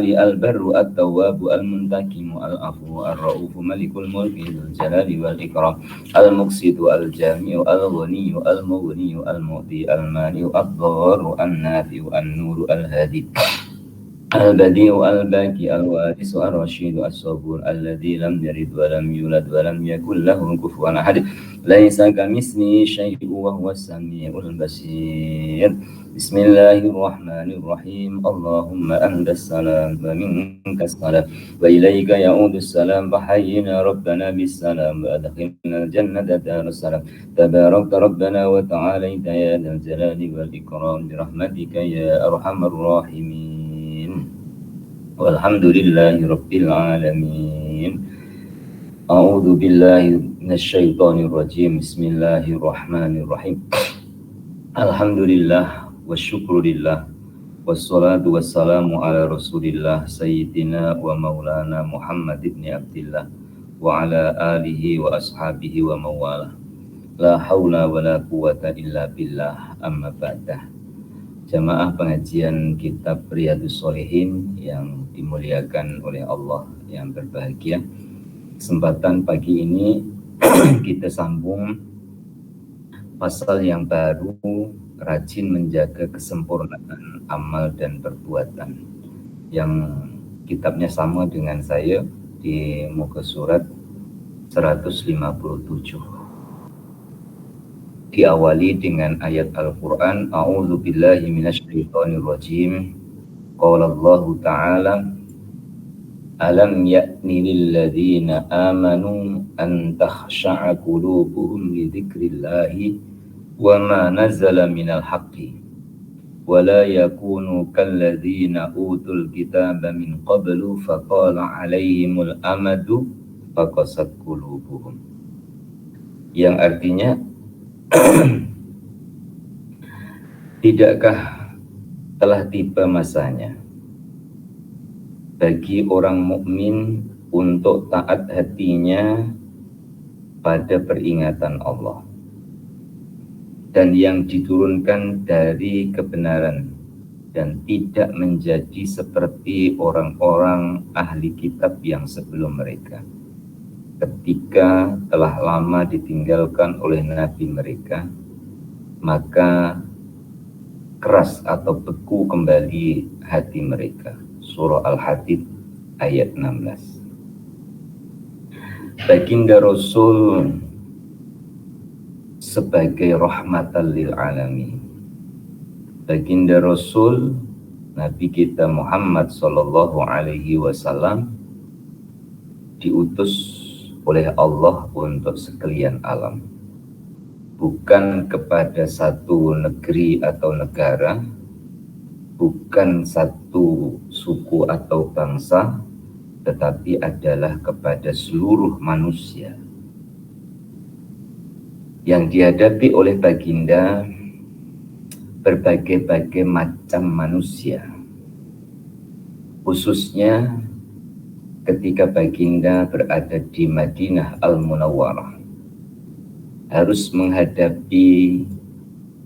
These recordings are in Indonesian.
البر التواب المنتقم العفو الرؤوف ملك الملك ذو الجلال والإكرام المقسط الجامع الغني المغني المعطي المانع الضار النافع النور الهادي البديع الباقي الوارث الرشيد الصبور الذي لم يلد ولم يولد ولم يكن له كفوا أحد ليس كمثله شيء وهو السميع البصير بسم الله الرحمن الرحيم اللهم أنت السلام ومنك السلام وإليك يعود السلام فحينا ربنا بالسلام وأدخلنا الجنة دار السلام تباركت ربنا وتعاليت يا ذا الجلال والإكرام برحمتك يا أرحم الراحمين والحمد لله رب العالمين أعوذ بالله من الشيطان الرجيم بسم الله الرحمن الرحيم الحمد لله والشكر لله والصلاة والسلام على رسول الله سيدنا ومولانا محمد بن عبد الله وعلى آله وأصحابه ومواله لا حول ولا قوة إلا بالله أما بعد. Jamaah pengajian kitab Riyadhus Shalihin yang dimuliakan oleh Allah yang berbahagia, kesempatan pagi ini kita sambung pasal yang baru, rajin menjaga kesempurnaan amal dan perbuatan, yang kitabnya sama dengan saya di muka surat 157. Diawali dengan ayat Al-Quran, A'udzu billahi minasyaitonir rajim. Qala Allah Ta'ala, Alam ya'ni lilladzina amanu an takhsha'a qulubuhum li dzikrillahi wa ma nazala minal haqqi wa la yakunu kalladzina utul kitaba min qablu faqala 'alaihimul amadu faqasat qulubuhum. Yang artinya, tidakkah telah tiba masanya bagi orang mukmin untuk taat hatinya pada peringatan Allah dan yang diturunkan dari kebenaran, dan tidak menjadi seperti orang-orang ahli kitab yang sebelum mereka, ketika telah lama ditinggalkan oleh nabi mereka, maka keras atau beku kembali hati mereka. Surah Al-Hadid ayat 16. Baginda Rasul sebagai rahmatan lil alamin. Baginda Rasul Nabi kita Muhammad sallallahu alaihi wasallam diutus oleh Allah untuk sekalian alam, bukan kepada satu negeri atau negara, bukan satu suku atau bangsa, tetapi adalah kepada seluruh manusia. Yang dihadapi oleh baginda berbagai-bagai macam manusia, khususnya ketika baginda berada di Madinah Al-Munawwarah, harus menghadapi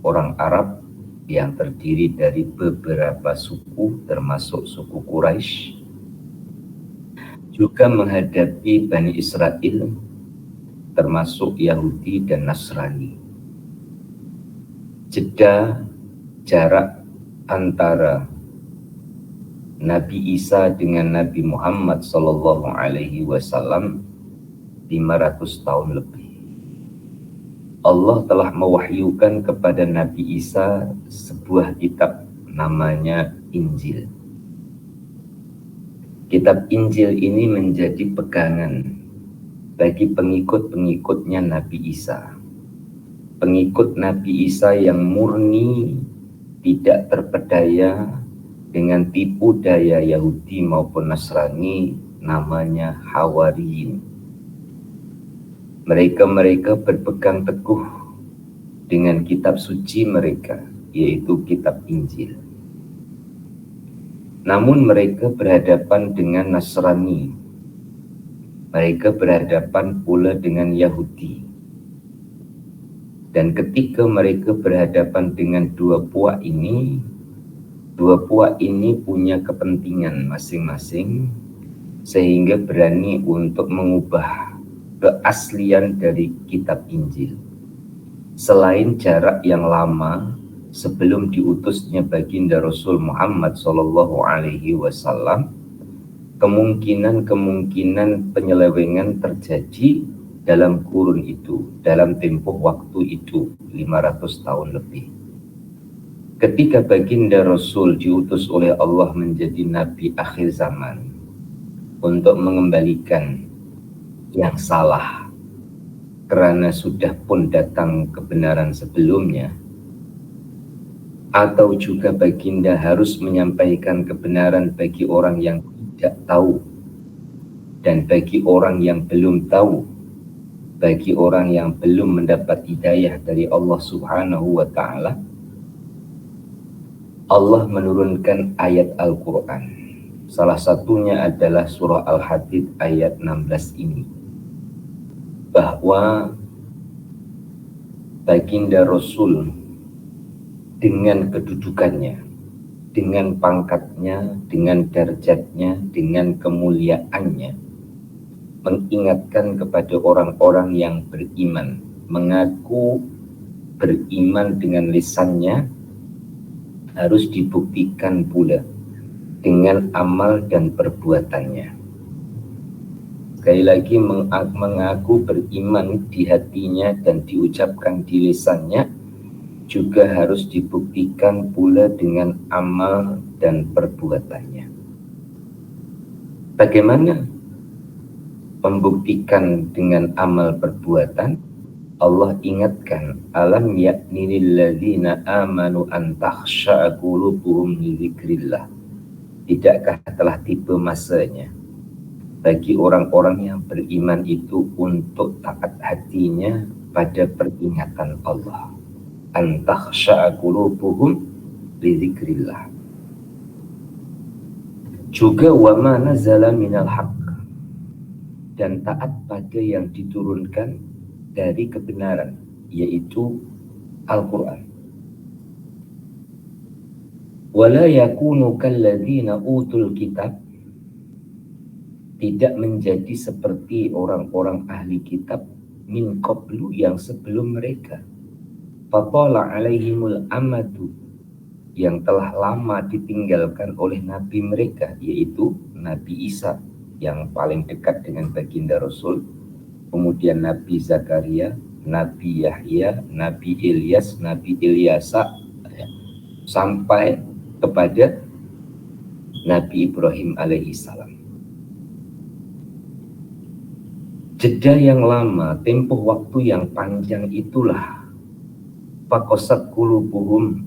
orang Arab yang terdiri dari beberapa suku, termasuk suku Quraisy, juga menghadapi Bani Israel, termasuk Yahudi dan Nasrani. Jarak antara Nabi Isa dengan Nabi Muhammad sallallahu alaihi wasallam 500 tahun lebih. Allah telah mewahyukan kepada Nabi Isa sebuah kitab namanya Injil. Kitab Injil ini menjadi pegangan bagi pengikut-pengikutnya Nabi Isa. Pengikut Nabi Isa yang murni, tidak terpedaya dengan tipu daya Yahudi maupun Nasrani, namanya Hawariyin. Mereka berpegang teguh dengan kitab suci mereka, yaitu kitab Injil. Namun mereka berhadapan dengan Nasrani. Mereka berhadapan pula dengan Yahudi. Dan ketika mereka berhadapan dengan dua puak ini, Dua puak ini punya kepentingan masing-masing sehingga berani untuk mengubah keaslian dari kitab Injil. Selain jarak yang lama sebelum diutusnya baginda Rasul Muhammad SAW, kemungkinan penyelewengan terjadi dalam kurun itu, dalam tempoh waktu itu 500 tahun lebih. Ketika baginda Rasul diutus oleh Allah menjadi nabi akhir zaman untuk mengembalikan yang salah karena sudah pun datang kebenaran sebelumnya, atau juga baginda harus menyampaikan kebenaran bagi orang yang tidak tahu dan bagi orang yang belum tahu, bagi orang yang belum mendapat hidayah dari Allah Subhanahu wa Ta'ala, Allah menurunkan ayat Al-Quran. Salah satunya adalah surah Al-Hadid ayat 16 ini, bahwa baginda Rasul dengan kedudukannya, dengan pangkatnya, dengan derajatnya, dengan kemuliaannya, mengingatkan kepada orang-orang yang beriman, mengaku beriman dengan lisannya, harus dibuktikan pula dengan amal dan perbuatannya. Sekali lagi, mengaku beriman di hatinya dan diucapkan di lisannya juga harus dibuktikan pula dengan amal dan perbuatannya. Bagaimana membuktikan dengan amal perbuatan? Allah ingatkan, alam yakni lilladzina amanu an takhsha'a qulubuhum li dzikrillah. Tidakkah telah tiba masanya bagi orang-orang yang beriman itu untuk taat hatinya pada peringatan Allah. An takhsha'a qulubuhum li dzikrillah. Juga wa ma nazala minal haqq, dan taat pada yang diturunkan dari kebenaran, yaitu Al-Quran. Wala yakunu kalladzina utul kitab, tidak menjadi seperti orang-orang ahli kitab min qablu, yang sebelum mereka, fatala alaihimul amadu, yang telah lama ditinggalkan oleh nabi mereka, yaitu Nabi Isa yang paling dekat dengan baginda Rasul, kemudian Nabi Zakaria, Nabi Yahya, Nabi Ilyas, Nabi Ilyasa, sampai kepada Nabi Ibrahim alaihissalam. Jeda yang lama, tempoh waktu yang panjang itulah faqasat qulubuhum,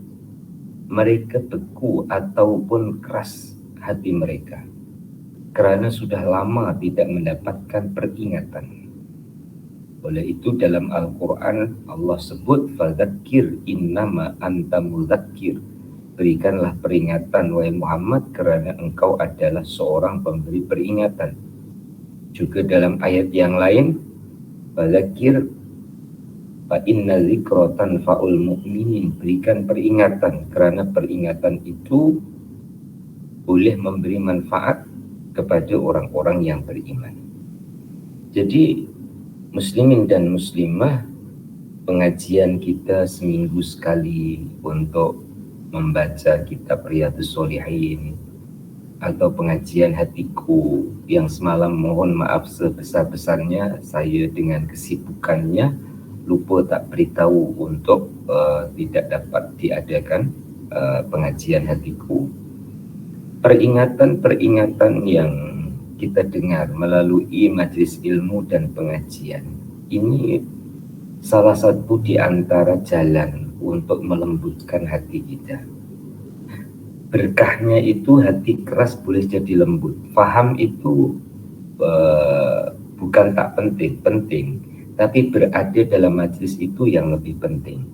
mereka beku ataupun keras hati mereka karena sudah lama tidak mendapatkan peringatan. Oleh itu dalam Al-Quran Allah sebut fadzakir innama anta mudzakir, berikanlah peringatan wahai Muhammad karena engkau adalah seorang pemberi peringatan. Juga dalam ayat yang lain, fadzakir fa inna dzikra tanfa'ul mu'minin, berikan peringatan karena peringatan itu boleh memberi manfaat kepada orang-orang yang beriman. Jadi muslimin dan muslimah, pengajian kita seminggu sekali untuk membaca kitab Riyadhus Shalihin atau pengajian hatiku yang semalam, mohon maaf sebesar-besarnya saya dengan kesibukannya lupa tak beritahu untuk tidak dapat diadakan pengajian hatiku. Peringatan-peringatan yang kita dengar melalui majelis ilmu dan pengajian ini salah satu di antara jalan untuk melembutkan hati kita. Berkahnya itu hati keras boleh jadi lembut. Faham itu bukan tak penting, tapi berada dalam majelis itu yang lebih penting.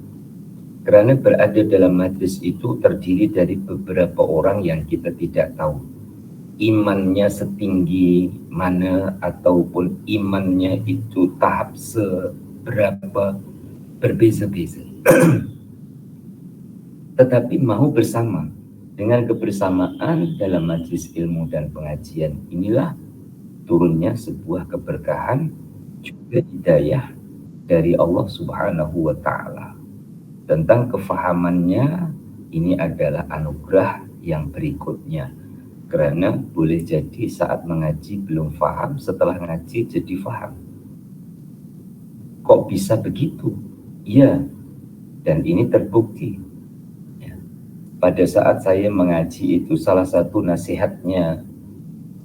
Karena berada dalam majelis itu terdiri dari beberapa orang yang kita tidak tahu imannya setinggi mana ataupun imannya itu tahap seberapa, berbeza-beza. Tetapi mau bersama Dengan kebersamaan dalam majelis ilmu dan pengajian inilah turunnya sebuah keberkahan juga hidayah dari Allah Subhanahu wa Ta'ala. Tentang kefahamannya, ini adalah anugerah yang berikutnya. Karena boleh jadi saat mengaji belum faham, setelah ngaji jadi faham. Kok bisa begitu? Iya, dan ini terbukti. Ya. Pada saat saya mengaji itu, salah satu nasihatnya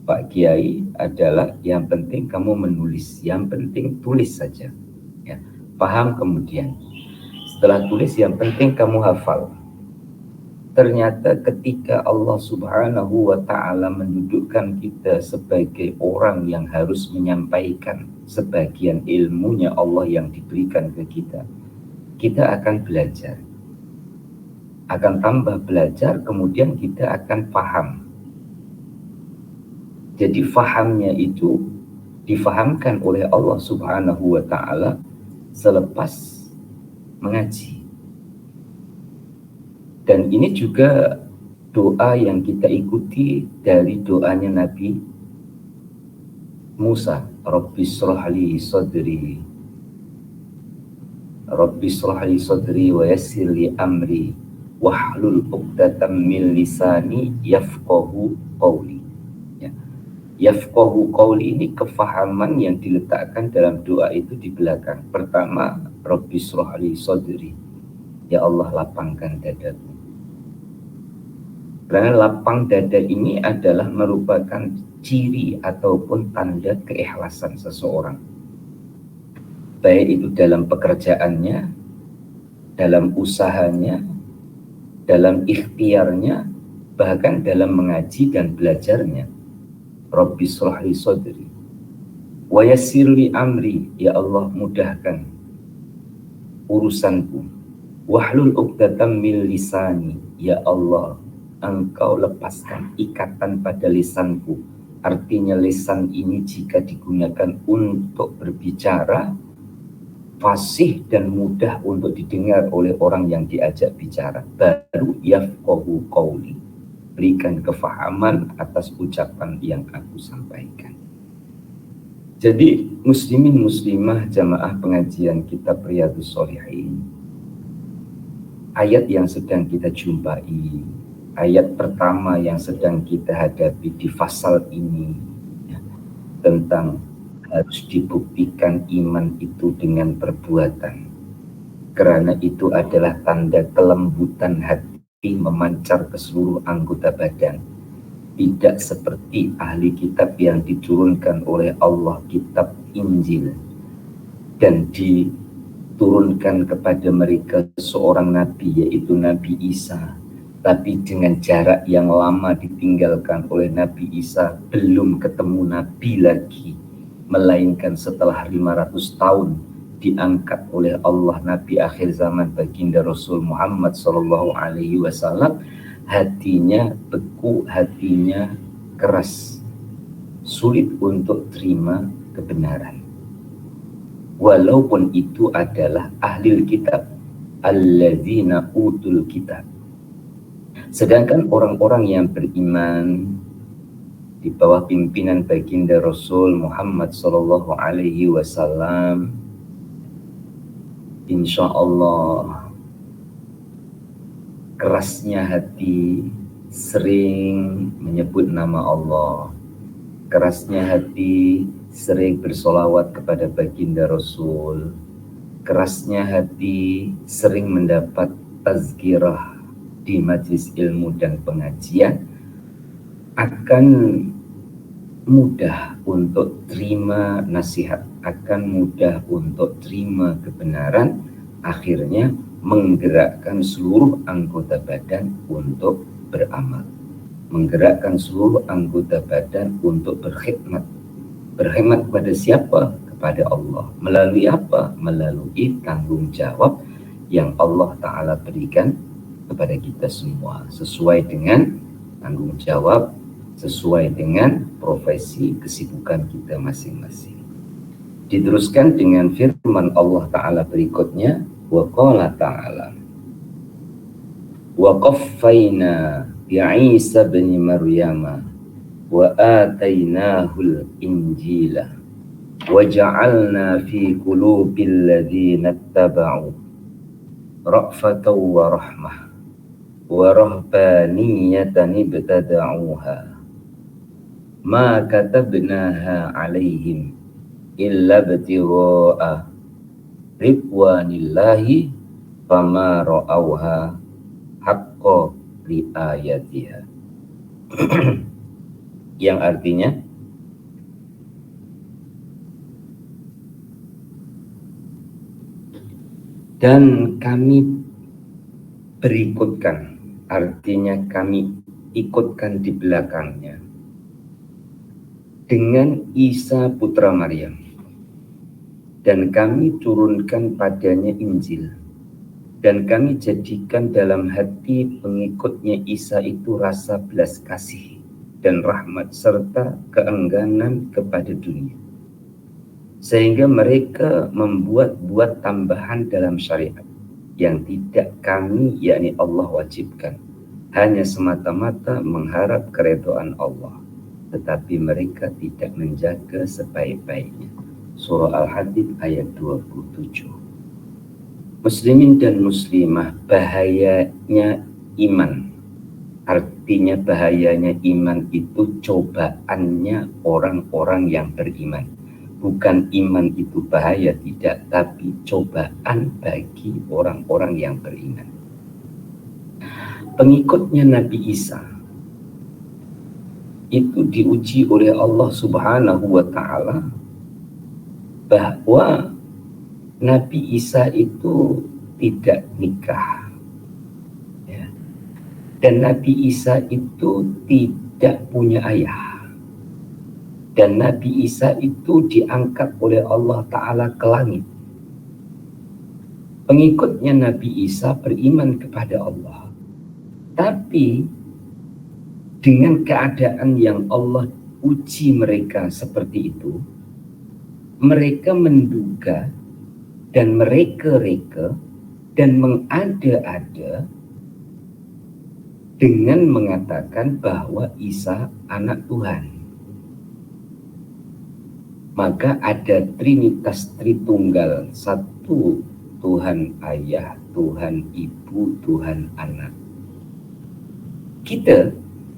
Pak Kiai adalah yang penting kamu menulis, yang penting tulis saja. Ya. Paham kemudian. Setelah tulis yang penting kamu hafal. Ternyata ketika Allah Subhanahu wa Ta'ala mendudukkan kita sebagai orang yang harus menyampaikan sebagian ilmunya Allah yang diberikan ke kita akan belajar. Akan tambah belajar, kemudian kita akan paham. Jadi fahamnya itu difahamkan oleh Allah Subhanahu wa Ta'ala selepas mengaji. Dan ini juga doa yang kita ikuti dari doanya Nabi Musa. Rabbi shrahli sadri wa yassir li amri wahlul 'uqdatam min lisani yafqahu qawli. Ya. Yafqahu qawli ini kefahaman yang diletakkan dalam doa itu di belakang. Pertama, Rabbi shrahli sadri. Ya Allah, lapangkan dadaku. Karena lapang dada ini adalah merupakan ciri ataupun tanda keikhlasan seseorang. Baik itu dalam pekerjaannya, dalam usahanya, dalam ikhtiarnya, bahkan dalam mengaji dan belajarnya. Rabbi shrahli sadri wa yassir li amri. Ya Allah, mudahkan urusanku. Wahlul 'uqdatam min lisani. Ya Allah, Engkau lepaskan ikatan pada lisanku. Artinya lisan ini jika digunakan untuk berbicara, fasih dan mudah untuk didengar oleh orang yang diajak bicara. Baru yafqahu qawli. Berikan kefahaman atas ucapan yang aku sampaikan. Jadi muslimin muslimah jamaah pengajian kitab Riyadhus Shalihin, ayat yang sedang kita jumpai, ayat pertama yang sedang kita hadapi di pasal ini, ya, tentang harus dibuktikan iman itu dengan perbuatan. Karena itu adalah tanda kelembutan hati memancar ke seluruh anggota badan. Tidak seperti ahli kitab yang diturunkan oleh Allah kitab Injil dan diturunkan kepada mereka seorang nabi, yaitu Nabi Isa. Tapi dengan jarak yang lama ditinggalkan oleh Nabi Isa, belum ketemu Nabi lagi, melainkan setelah 500 tahun diangkat oleh Allah Nabi akhir zaman baginda Rasul Muhammad SAW. Hatinya beku, hatinya keras, sulit untuk terima kebenaran. Walaupun itu adalah ahli kitab, alladzina utul kitab. Sedangkan orang-orang yang beriman di bawah pimpinan baginda Rasul Muhammad SAW, insya Allah kerasnya hati sering menyebut nama Allah, kerasnya hati sering bersolawat kepada baginda Rasul, kerasnya hati sering mendapat tazkirah di majlis ilmu dan pengajian, akan mudah untuk terima nasihat, akan mudah untuk terima kebenaran, akhirnya menggerakkan seluruh anggota badan untuk beramal, menggerakkan seluruh anggota badan untuk berkhidmat. Berkhidmat kepada siapa? Kepada Allah. Melalui apa? Melalui tanggung jawab yang Allah Ta'ala berikan kepada kita semua, sesuai dengan tanggung jawab, sesuai dengan profesi kesibukan kita masing-masing. Diteruskan dengan firman Allah Ta'ala berikutnya, wa qala ta'ala wa qaffayna Isa bin Maryam wa atainahul injila wa ja'alna fi qulubil ladzina ittaba'u ra'fatan wa rahmah wa rahbaniyatan ibtada'uha ma katabnaha 'alaihim illa ibtigha'a ridwanillahi fama ra'awha haqqa riayatiha. Yang artinya dan kami berikutkan, artinya kami ikutkan di belakangnya dengan Isa putra Maryam, dan kami turunkan padanya Injil, dan kami jadikan dalam hati pengikutnya Isa itu rasa belas kasih dan rahmat serta keengganan kepada dunia, sehingga mereka membuat-buat tambahan dalam syariat yang tidak kami, yakni Allah, wajibkan, hanya semata-mata mengharap keridhaan Allah, tetapi mereka tidak menjaga sebaik-baiknya. Surah Al-Hadid ayat 27. Muslimin dan muslimah, bahayanya iman. Artinya bahayanya iman itu cobaannya orang-orang yang beriman. Bukan iman itu bahaya, tidak, tapi cobaan bagi orang-orang yang beriman. Pengikutnya Nabi Isa itu diuji oleh Allah Subhanahu wa Ta'ala bahwa Nabi Isa itu tidak nikah, ya. Dan Nabi Isa itu tidak punya ayah, dan Nabi Isa itu diangkat oleh Allah Ta'ala ke langit. Pengikutnya Nabi Isa beriman kepada Allah, tapi dengan keadaan yang Allah uji mereka seperti itu, mereka menduga dan mereka-reka dan mengada-ada dengan mengatakan bahwa Isa anak Tuhan. Maka ada Trinitas Tritunggal, satu Tuhan Ayah, Tuhan Ibu, Tuhan Anak. Kita,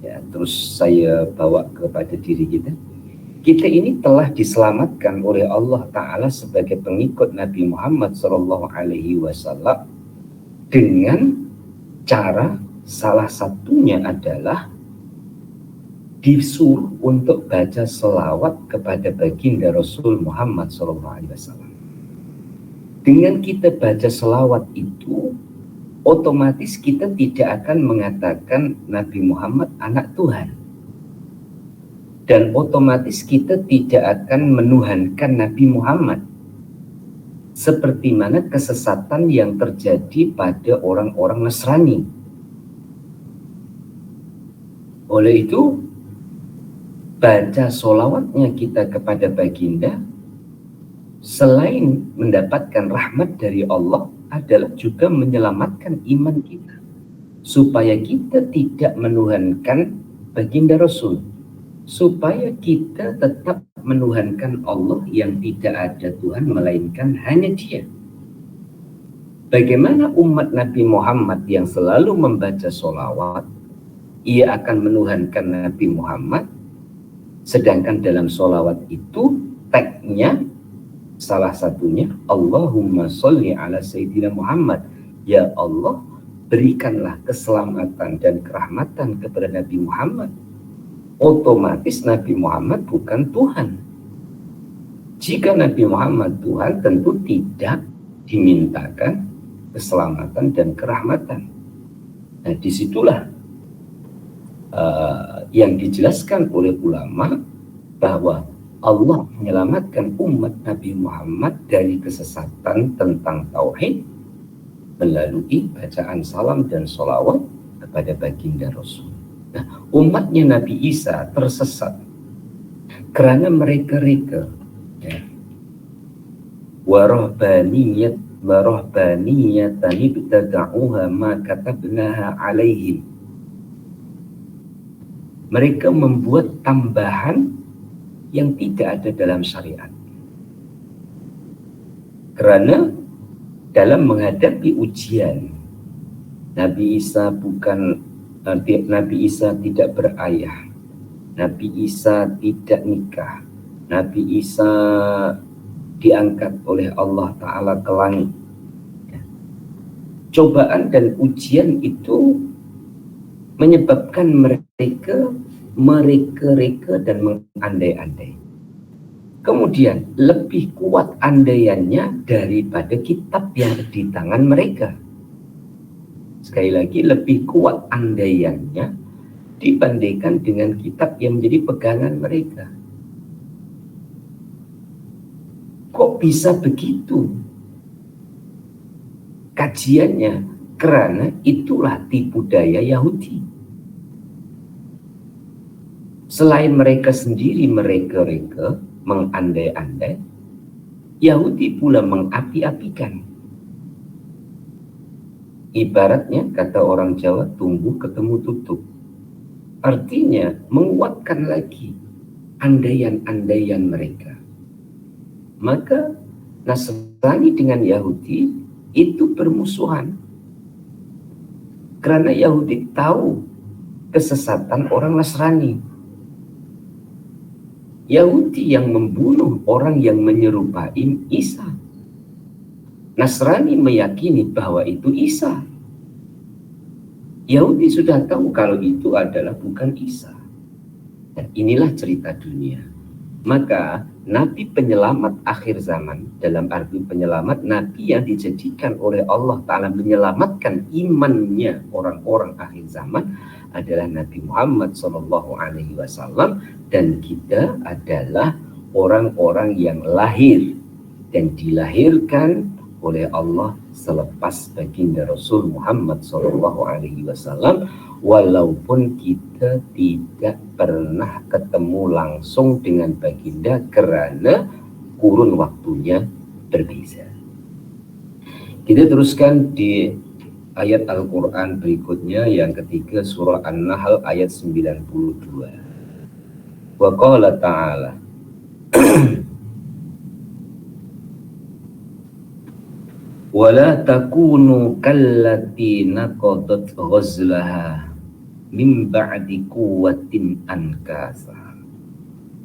ya, terus saya bawa kepada diri kita. Kita ini telah diselamatkan oleh Allah Ta'ala sebagai pengikut Nabi Muhammad SAW dengan cara salah satunya adalah disuruh untuk baca selawat kepada baginda Rasul Muhammad SAW. Dengan kita baca selawat itu, otomatis kita tidak akan mengatakan Nabi Muhammad anak Tuhan. Dan otomatis kita tidak akan menuhankan Nabi Muhammad. Seperti mana kesesatan yang terjadi pada orang-orang Nasrani. Oleh itu, baca sholawatnya kita kepada baginda, selain mendapatkan rahmat dari Allah, adalah juga menyelamatkan iman kita. Supaya kita tidak menuhankan baginda Rasul. Supaya kita tetap menuhankan Allah yang tidak ada Tuhan melainkan hanya Dia. Bagaimana umat Nabi Muhammad yang selalu membaca sholawat, ia akan menuhankan Nabi Muhammad, sedangkan dalam sholawat itu tagnya salah satunya Allahumma sholli ala Sayyidina Muhammad. Ya Allah, berikanlah keselamatan dan kerahmatan kepada Nabi Muhammad. Otomatis Nabi Muhammad bukan Tuhan. Jika Nabi Muhammad Tuhan, tentu tidak dimintakan keselamatan dan kerahmatan. Nah, disitulah yang dijelaskan oleh ulama bahwa Allah menyelamatkan umat Nabi Muhammad dari kesesatan tentang tauhid melalui bacaan salam dan sholawat kepada baginda Rasul. Nah, umatnya Nabi Isa tersesat karena mereka-reka, ya, warahbaniyatan ibtada'uha ma katabnaha alaihim. Mereka membuat tambahan yang tidak ada dalam syariat. Karena dalam menghadapi ujian, Nabi Isa tidak berayah, Nabi Isa tidak nikah, Nabi Isa diangkat oleh Allah Ta'ala ke langit. Cobaan dan ujian itu menyebabkan mereka mereka dan mengandai-andai. Kemudian lebih kuat andaiannya daripada kitab yang di tangan mereka. Sekali lagi, lebih kuat andaiannya dibandingkan dengan kitab yang menjadi pegangan mereka. Kok bisa begitu? Kajiannya, karena itulah tipu daya Yahudi. Selain mereka sendiri mereka mengandai-andai, Yahudi pula mengapi-apikan. Ibaratnya kata orang Jawa, tumbuh ketemu tutup. Artinya menguatkan lagi andaian-andaian mereka. Maka Nasrani dengan Yahudi itu bermusuhan. Karena Yahudi tahu kesesatan orang Nasrani. Yahudi yang membunuh orang yang menyerupai Isa. Nasrani meyakini bahwa itu Isa. Yahudi sudah tahu kalau itu adalah bukan Isa. Dan inilah cerita dunia. Maka Nabi penyelamat akhir zaman, dalam arti penyelamat, Nabi yang dijadikan oleh Allah Ta'ala menyelamatkan imannya orang-orang akhir zaman adalah Nabi Muhammad SAW, dan kita adalah orang-orang yang lahir dan dilahirkan oleh Allah selepas baginda Rasul Muhammad SAW, walaupun kita tidak pernah ketemu langsung dengan baginda karena kurun waktunya berbeza. Kita teruskan di ayat Al-Quran berikutnya, yang ketiga, surah An-Nahl ayat 92. Wa qala ta'ala wala takunu kallati naqadat ghazlaha min ba'di quwwatin ankasa.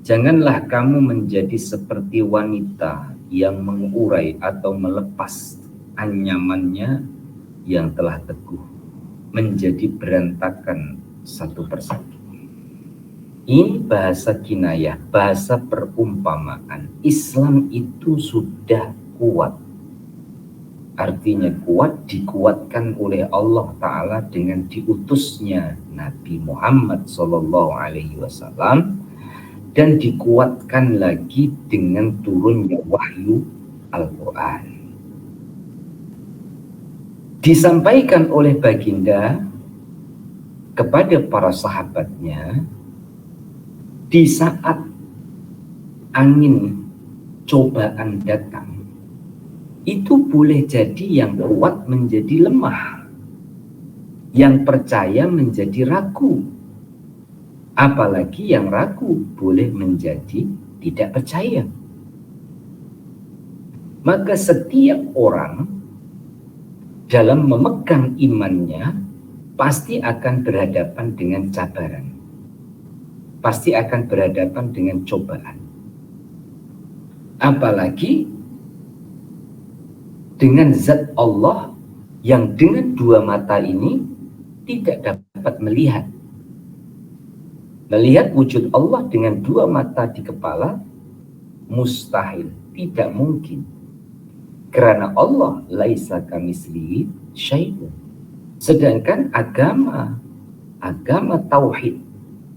Janganlah kamu menjadi seperti wanita yang mengurai atau melepas anyamannya yang telah teguh menjadi berantakan satu persatu. Ini bahasa kinayah, bahasa perumpamaan. Islam itu sudah kuat. Artinya kuat, dikuatkan oleh Allah Ta'ala dengan diutusnya Nabi Muhammad SAW, dan dikuatkan lagi dengan turunnya wahyu Al-Quran. Disampaikan oleh baginda kepada para sahabatnya di saat angin cobaan datang. Itu boleh jadi yang kuat menjadi lemah, yang percaya menjadi ragu, apalagi yang ragu boleh menjadi tidak percaya. Maka setiap orang dalam memegang imannya pasti akan berhadapan dengan cabaran, pasti akan berhadapan dengan cobaan, apalagi dengan zat Allah yang dengan dua mata ini tidak dapat melihat. Melihat wujud Allah dengan dua mata di kepala mustahil, tidak mungkin. Karena Allah laisa kamitslihi syai'un. Sedangkan agama tauhid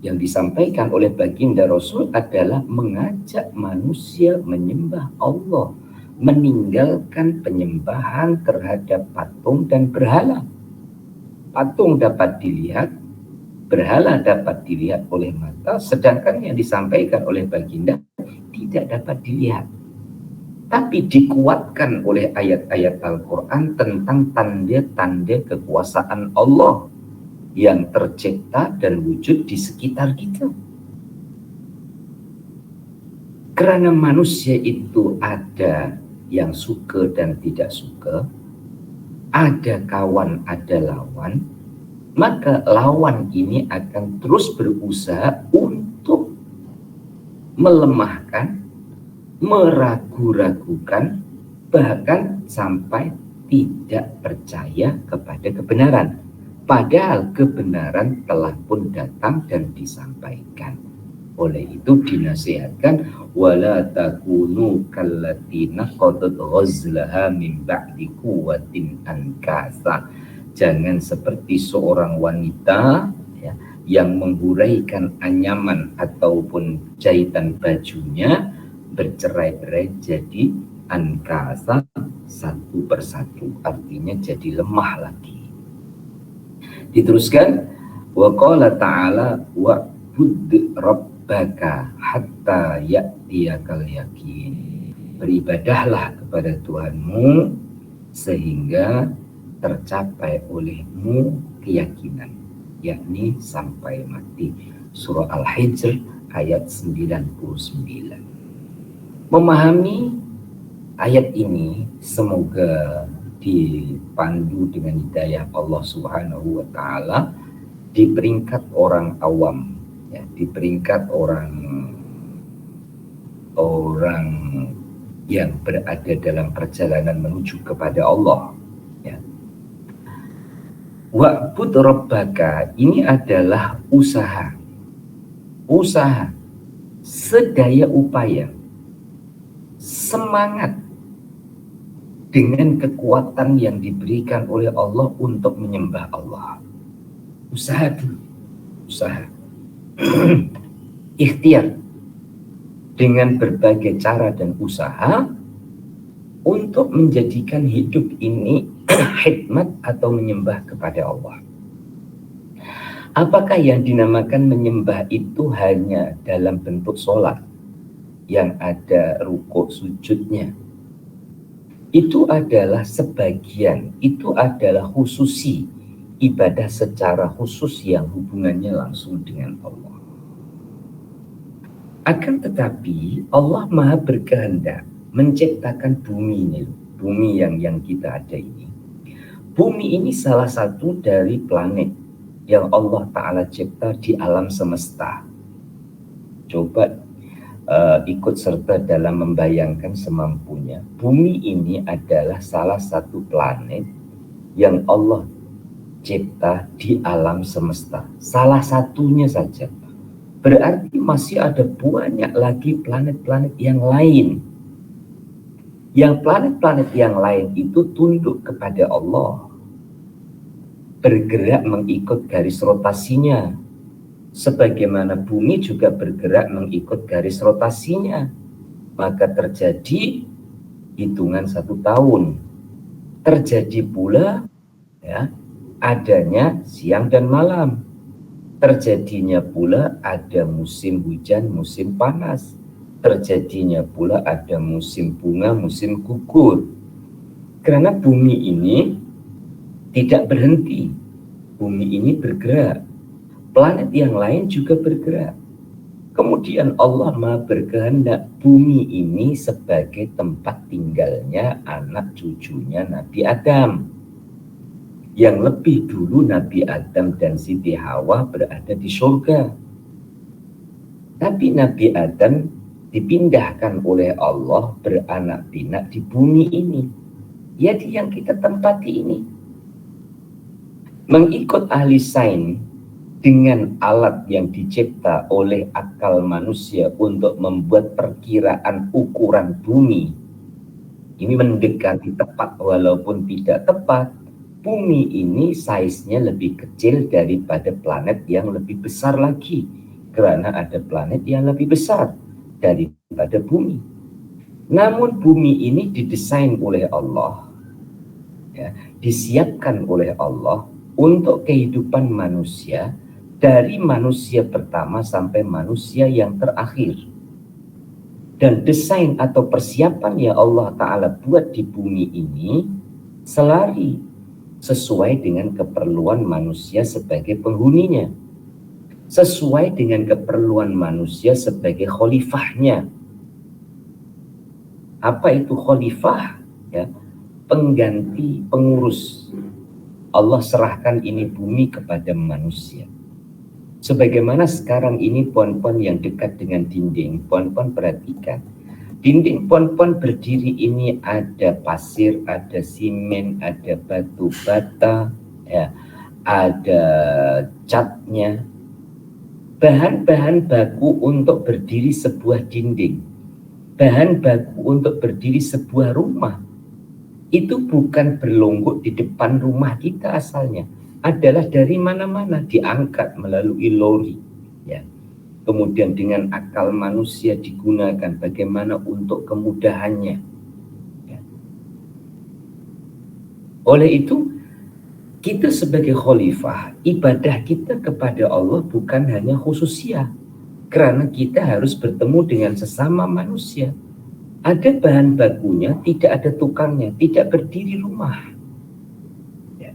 yang disampaikan oleh baginda Rasul adalah mengajak manusia menyembah Allah, meninggalkan penyembahan terhadap patung dan berhala. Patung dapat dilihat, berhala dapat dilihat oleh mata, sedangkan yang disampaikan oleh baginda tidak dapat dilihat. Tapi dikuatkan oleh ayat-ayat Al-Quran tentang tanda-tanda kekuasaan Allah. yang tercipta dan wujud di sekitar kita. Karena manusia itu ada yang suka dan tidak suka, ada kawan, ada lawan, maka lawan ini akan terus berusaha untuk melemahkan, meragu-ragukan, bahkan sampai tidak percaya kepada kebenaran. Padahal kebenaran telah pun datang dan disampaikan. Oleh itu dinasihatkan, wala takunu kallati naqadat ghazlaha min ba'di quwwatin ankasa. Jangan seperti seorang wanita ya, yang menghuraikan anyaman ataupun jahitan bajunya bercerai-berai jadi ankasa, satu persatu, artinya jadi lemah lagi. Diteruskan, wa qala ta'ala wa'bud rabbaka hatta ya'tiyakal yakin. Beribadahlah kepada Tuhanmu sehingga tercapai olehmu keyakinan, yakni sampai mati. Surah Al-Hijr ayat 99. Memahami ayat ini semoga dipandu dengan hidayah Allah Subhanahu wa Ta'ala di peringkat orang awam, ya, di peringkat orang yang berada dalam perjalanan menuju kepada Allah. Ya. Wa'bud rabbaka ini adalah usaha sedaya upaya, semangat dengan kekuatan yang diberikan oleh Allah untuk menyembah Allah. Usaha ikhtiar dengan berbagai cara dan usaha untuk menjadikan hidup ini khidmat atau menyembah kepada Allah. Apakah yang dinamakan menyembah itu hanya dalam bentuk sholat yang ada rukuk sujudnya? Itu adalah sebagian, itu adalah khususi ibadah secara khusus yang hubungannya langsung dengan Allah. Akan tetapi Allah Maha berkehendak menciptakan bumi ini, bumi yang kita ada ini. Bumi ini salah satu dari planet yang Allah Ta'ala cipta di alam semesta. Coba ikut serta dalam membayangkan semampunya. Bumi ini adalah salah satu planet yang Allah cipta di alam semesta. Salah satunya saja. Berarti masih ada banyak lagi planet-planet yang lain. Yang planet-planet yang lain itu tunduk kepada Allah, bergerak mengikut garis rotasinya. Sebagaimana bumi juga bergerak mengikut garis rotasinya, maka terjadi hitungan 1 tahun. Terjadi pula ya, adanya siang dan malam. Terjadinya pula ada musim hujan, musim panas. Terjadinya pula ada musim bunga, musim gugur. Karena bumi ini tidak berhenti. Bumi ini bergerak. Planet yang lain juga bergerak. Kemudian Allah Maha berkehendak bumi ini sebagai tempat tinggalnya anak cucunya Nabi Adam. Yang lebih dulu Nabi Adam dan Siti Hawa berada di surga. Tapi Nabi Adam dipindahkan oleh Allah beranak pinak di bumi ini. Jadi yang kita tempati ini. Mengikut ahli sains, dengan alat yang dicipta oleh akal manusia untuk membuat perkiraan ukuran bumi, ini mendekati tepat walaupun tidak tepat. Bumi ini size-nya lebih kecil daripada planet yang lebih besar lagi, karena ada planet yang lebih besar daripada bumi. Namun bumi ini didesain oleh Allah, ya, disiapkan oleh Allah untuk kehidupan manusia, dari manusia pertama sampai manusia yang terakhir. Dan desain atau persiapan yang Allah Ta'ala buat di bumi ini selari sesuai dengan keperluan manusia sebagai penghuninya, sesuai dengan keperluan manusia sebagai khalifahnya. Apa itu khalifah? Ya, pengganti, pengurus. Allah serahkan ini bumi kepada manusia. Sebagaimana sekarang ini pohon-pohon yang dekat dengan dinding, pohon-pohon perhatikan. Dinding pohon-pohon berdiri ini ada pasir, ada simen, ada batu bata, ya, ada catnya. Bahan-bahan baku untuk berdiri sebuah dinding, bahan baku untuk berdiri sebuah rumah, itu bukan berlonggok di depan rumah kita asalnya, adalah dari mana-mana, diangkat melalui lori, ya. Kemudian dengan akal manusia digunakan bagaimana untuk kemudahannya, ya. Oleh itu, kita sebagai khalifah, ibadah kita kepada Allah bukan hanya khususiyah, karena kita harus bertemu dengan sesama manusia. Ada bahan bakunya, tidak ada tukangnya, tidak berdiri rumah. Ya.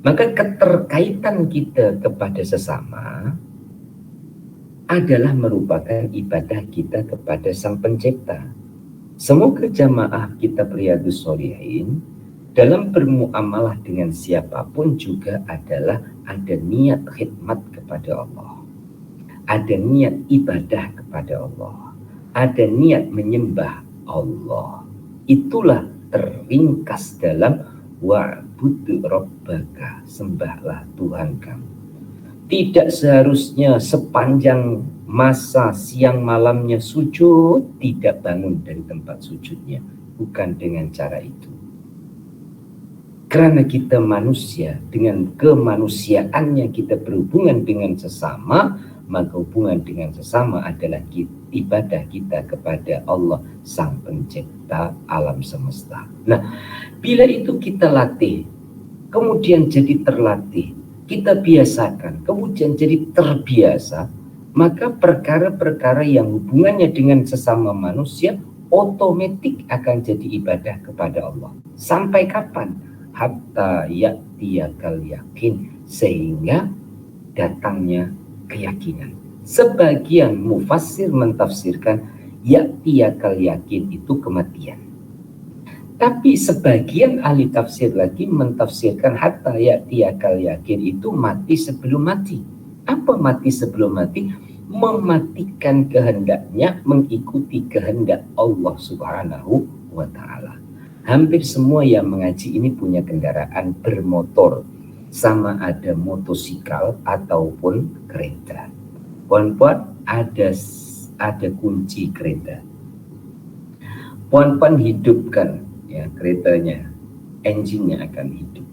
Maka keterkaitan kita kepada sesama adalah merupakan ibadah kita kepada Sang Pencipta. Semoga jamaah kita Riyadhus Shalihin dalam bermuamalah dengan siapapun juga adalah ada niat khidmat kepada Allah, ada niat ibadah kepada Allah, ada niat menyembah Allah. Itulah terringkas dalam wa'budu rabbaka, sembahlah Tuhan kamu. Tidak seharusnya sepanjang masa siang malamnya sujud tidak bangun dari tempat sujudnya, bukan dengan cara itu. Karena kita manusia, dengan kemanusiaannya kita berhubungan dengan sesama, maka hubungan dengan sesama adalah ibadah kita kepada Allah Sang Pencipta alam semesta. Nah, bila itu kita latih, kemudian jadi terlatih, kita biasakan, kemudian jadi terbiasa, maka perkara-perkara yang hubungannya dengan sesama manusia otomatis akan jadi ibadah kepada Allah. Sampai kapan? Hatta ya'tiyakal yakin, sehingga datangnya keyakinan. Sebagian mufassir mentafsirkan ya'tiyakal yakin itu kematian. Tapi sebagian ahli tafsir lagi mentafsirkan hatta ya'tiyakal yakin itu mati sebelum mati. Apa mati sebelum mati? Mematikan kehendaknya, mengikuti kehendak Allah Subhanahu wa ta'ala. Hampir semua yang mengaji ini punya kendaraan bermotor, sama ada motosikal ataupun kereta. Puan-puan ada kunci kereta. Puan-puan hidupkan ya keretanya, engine-nya akan hidup.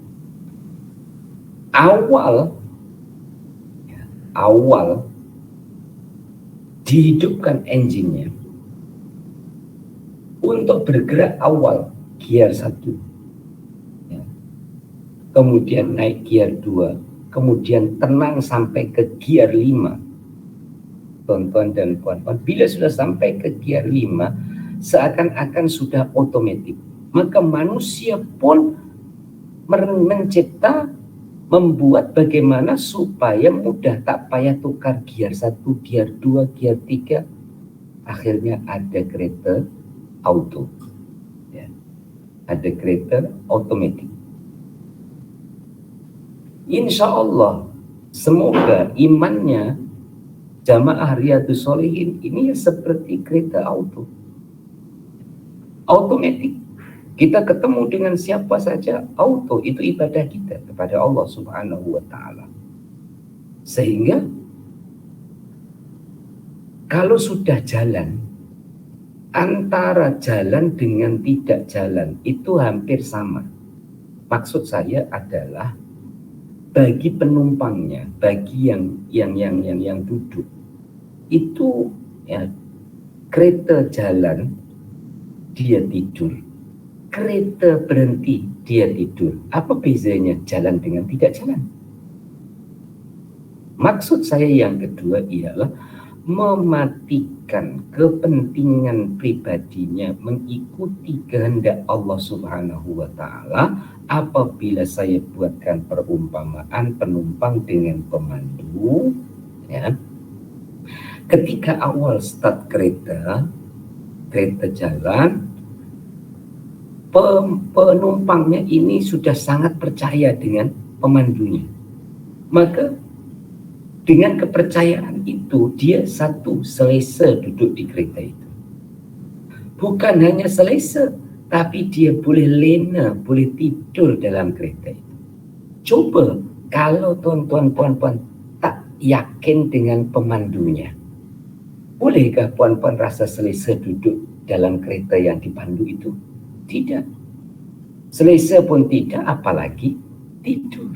Awal dihidupkan engine-nya untuk bergerak awal. Gear 1, ya. Kemudian naik gear 2, kemudian tenang sampai ke gear 5. Tonton dan puan-puan, bila sudah sampai ke gear 5, seakan-akan sudah otomatis. Maka manusia pun mencipta, membuat bagaimana supaya mudah, tak payah tukar gear 1, gear 2, gear 3. Akhirnya ada kereta auto. Ada kereta otomatis. Insya Allah, semoga imannya jamaah Riyadhus Shalihin ini seperti kereta auto. Otomatis. Kita ketemu dengan siapa saja, auto. Itu ibadah kita kepada Allah Subhanahu wa ta'ala. Sehingga kalau sudah jalan, antara jalan dengan tidak jalan itu hampir sama. Maksud saya adalah bagi penumpangnya, bagi yang duduk, itu ya, kereta jalan dia tidur, kereta berhenti dia tidur. Apa bezanya jalan dengan tidak jalan? Maksud saya yang kedua ialah mematikan kepentingan pribadinya mengikuti kehendak Allah Subhanahu wa Ta'ala, apabila saya buatkan perumpamaan penumpang dengan pemandu, ya, ketika awal start kereta jalan, penumpangnya ini sudah sangat percaya dengan pemandunya. Maka dengan kepercayaan itu, dia selesa duduk di kereta itu. Bukan hanya selesa, tapi dia boleh lena, boleh tidur dalam kereta itu. Coba kalau tuan-tuan puan-puan tak yakin dengan pemandunya, bolehkah puan-puan rasa selesa duduk dalam kereta yang dipandu itu? Tidak. Selesa pun tidak, apalagi tidur.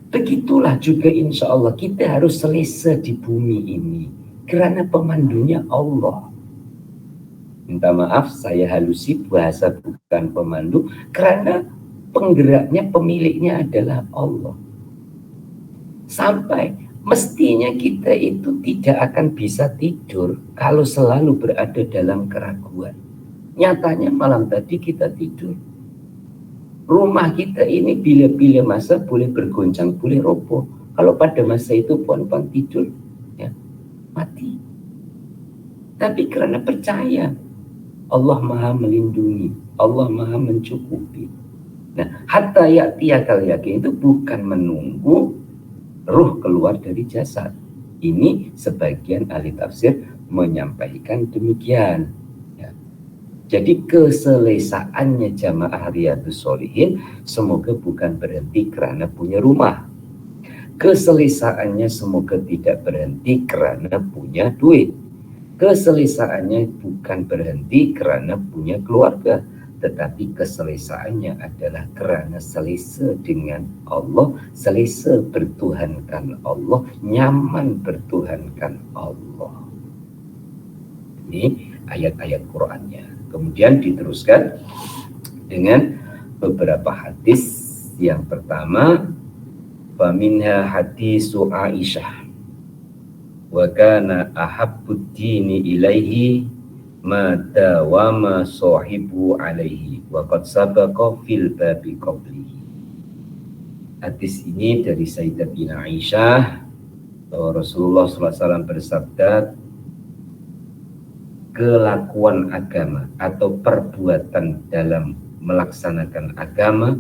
Begitulah juga insya Allah kita harus selesa di bumi ini, kerana pemandunya Allah. Minta maaf saya halusi bahasa bukan pemandu, kerana penggeraknya, pemiliknya adalah Allah. Sampai mestinya kita itu tidak akan bisa tidur kalau selalu berada dalam keraguan. Nyatanya malam tadi kita tidur. Rumah kita ini bila-bila masa boleh bergoncang, boleh roboh. Kalau pada masa itu puan-puan tidur, ya, mati. Tapi karena percaya, Allah Maha melindungi, Allah Maha mencukupi. Nah, hatta ya'tiyakal yakin itu bukan menunggu ruh keluar dari jasad. Ini sebagian ahli tafsir menyampaikan demikian. Jadi keselesaannya jamaah Riyadhus Shalihin semoga bukan berhenti kerana punya rumah. Keselesaannya semoga tidak berhenti kerana punya duit. Keselesaannya bukan berhenti kerana punya keluarga, tetapi keselesaannya adalah kerana selesa dengan Allah, selesa bertuhankan Allah, nyaman bertuhankan Allah. Ini ayat-ayat Qur'annya. Kemudian diteruskan dengan beberapa hadis. Yang pertama, faminha hadisu Aisyah wa kana ahabbud dini ilaihi ma dawama sahibu alaihi wa qad sabaqa fil babi qablihi. Hadis ini dari Sayyidatina Aisyah bahwa Rasulullah SAW bersabda, kelakuan agama atau perbuatan dalam melaksanakan agama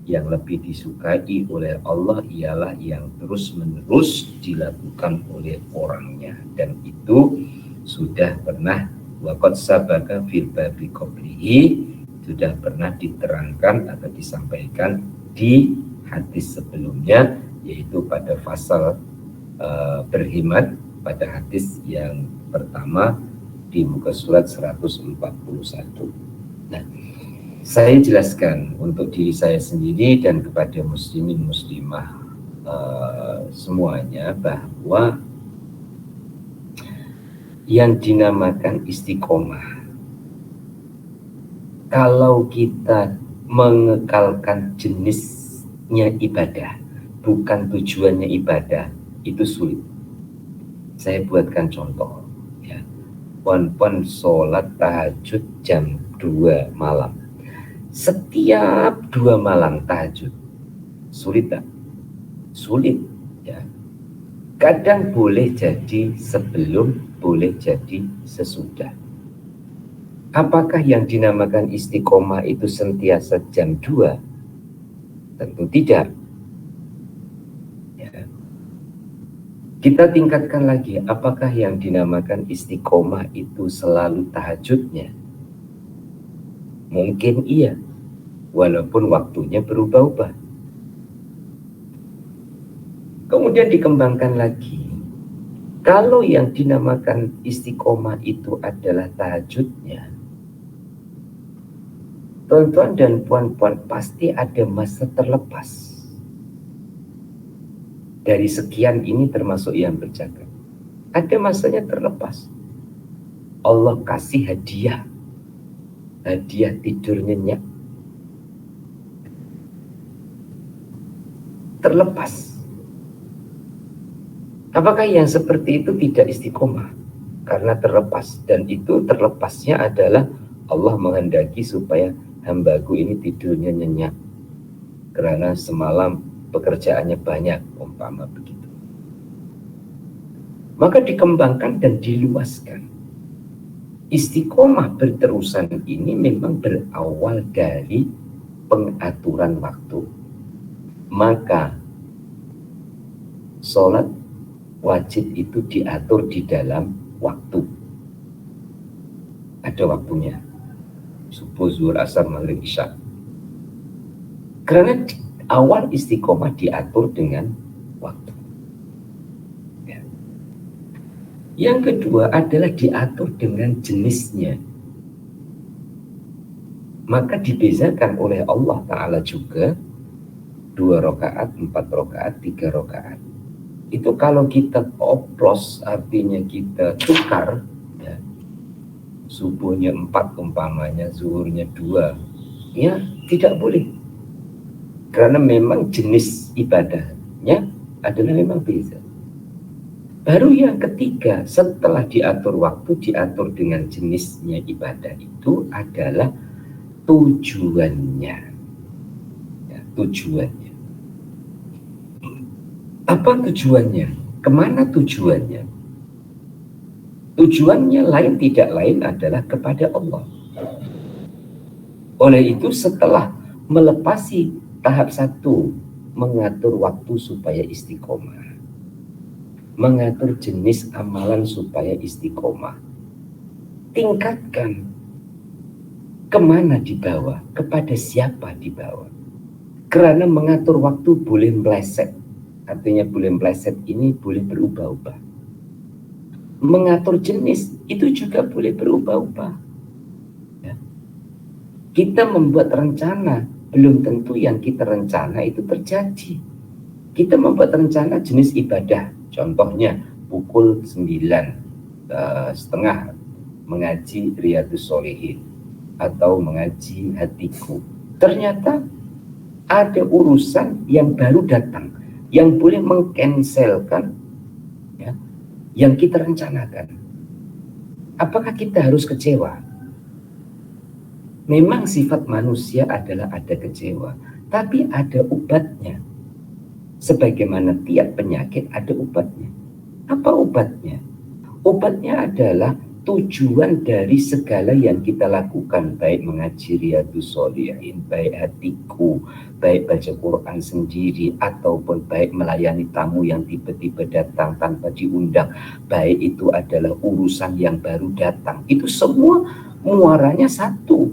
yang lebih disukai oleh Allah ialah yang terus-menerus dilakukan oleh orangnya, dan itu sudah pernah waqad sabaka fil babi qablihi, sudah pernah diterangkan atau disampaikan di hadis sebelumnya, yaitu pada fasal berhemat pada hadis yang pertama di muka surat 141. Nah, saya jelaskan untuk diri saya sendiri dan kepada muslimin muslimah semuanya bahwa yang dinamakan istiqomah, kalau kita mengekalkan jenisnya ibadah, bukan tujuannya ibadah, itu sulit. Saya buatkan contoh. Puan-puan sholat tahajud jam 2 malam. Setiap 2 malam tahajud. Sulit tak? Sulit, ya. Kadang boleh jadi sebelum, boleh jadi sesudah. Apakah yang dinamakan istiqomah itu sentiasa jam 2? Tentu tidak. Kita tingkatkan lagi, apakah yang dinamakan istiqomah itu selalu tahajudnya? Mungkin iya, walaupun waktunya berubah-ubah. Kemudian dikembangkan lagi, kalau yang dinamakan istiqomah itu adalah tahajudnya, tuan-tuan dan puan-puan pasti ada masa terlepas. Dari sekian ini termasuk yang berjaga. Ada masanya terlepas. Allah kasih hadiah. Hadiah tidur nyenyak. Terlepas. Apakah yang seperti itu tidak istiqomah? Karena terlepas, dan itu terlepasnya adalah Allah menghendaki supaya hambaku ini tidurnya nyenyak karena semalam pekerjaannya banyak, umpama begitu. Maka dikembangkan dan diluaskan. Istiqomah berterusan ini memang berawal dari pengaturan waktu. Maka sholat wajib itu diatur di dalam waktu. Ada waktunya. Subuh, zuhur, asar, maghrib, isya. Karena awal istiqomah diatur dengan waktu. Ya. Yang kedua adalah diatur dengan jenisnya. Maka dibezakan oleh Allah Ta'ala juga 2 rakaat, 4 rakaat, 3 rakaat. Itu kalau kita oplos, artinya kita tukar, ya, subuhnya 4 umpamanya, zuhurnya 2, ya tidak boleh. Karena memang jenis ibadahnya adalah memang beda. Baru yang ketiga, setelah diatur waktu, diatur dengan jenisnya ibadah itu adalah tujuannya. Ya, tujuannya. Apa tujuannya? Kemana tujuannya? Tujuannya lain tidak lain adalah kepada Allah. Oleh itu setelah melepasi tahap 1, mengatur waktu supaya istiqomah, mengatur jenis amalan supaya istiqomah, tingkatkan kemana dibawa, kepada siapa dibawa. Karena mengatur waktu boleh meleset. Artinya boleh meleset ini boleh berubah-ubah. Mengatur jenis itu juga boleh berubah-ubah. Ya. Kita membuat rencana, belum tentu yang kita rencana itu terjadi. Kita membuat rencana jenis ibadah. Contohnya pukul 9:30 mengaji Riyadhus Shalihin atau mengaji hatiku. Ternyata ada urusan yang baru datang yang boleh mengcancelkan, ya, yang kita rencanakan. Apakah kita harus kecewa? Memang sifat manusia adalah ada kecewa, tapi ada obatnya. Sebagaimana tiap penyakit ada obatnya. Apa obatnya? Obatnya adalah tujuan dari segala yang kita lakukan, baik mengaji Riyadhus Shalihin, baik hatiku, baik baca Quran sendiri, ataupun baik melayani tamu yang tiba-tiba datang tanpa diundang, baik itu adalah urusan yang baru datang. Itu semua muaranya satu.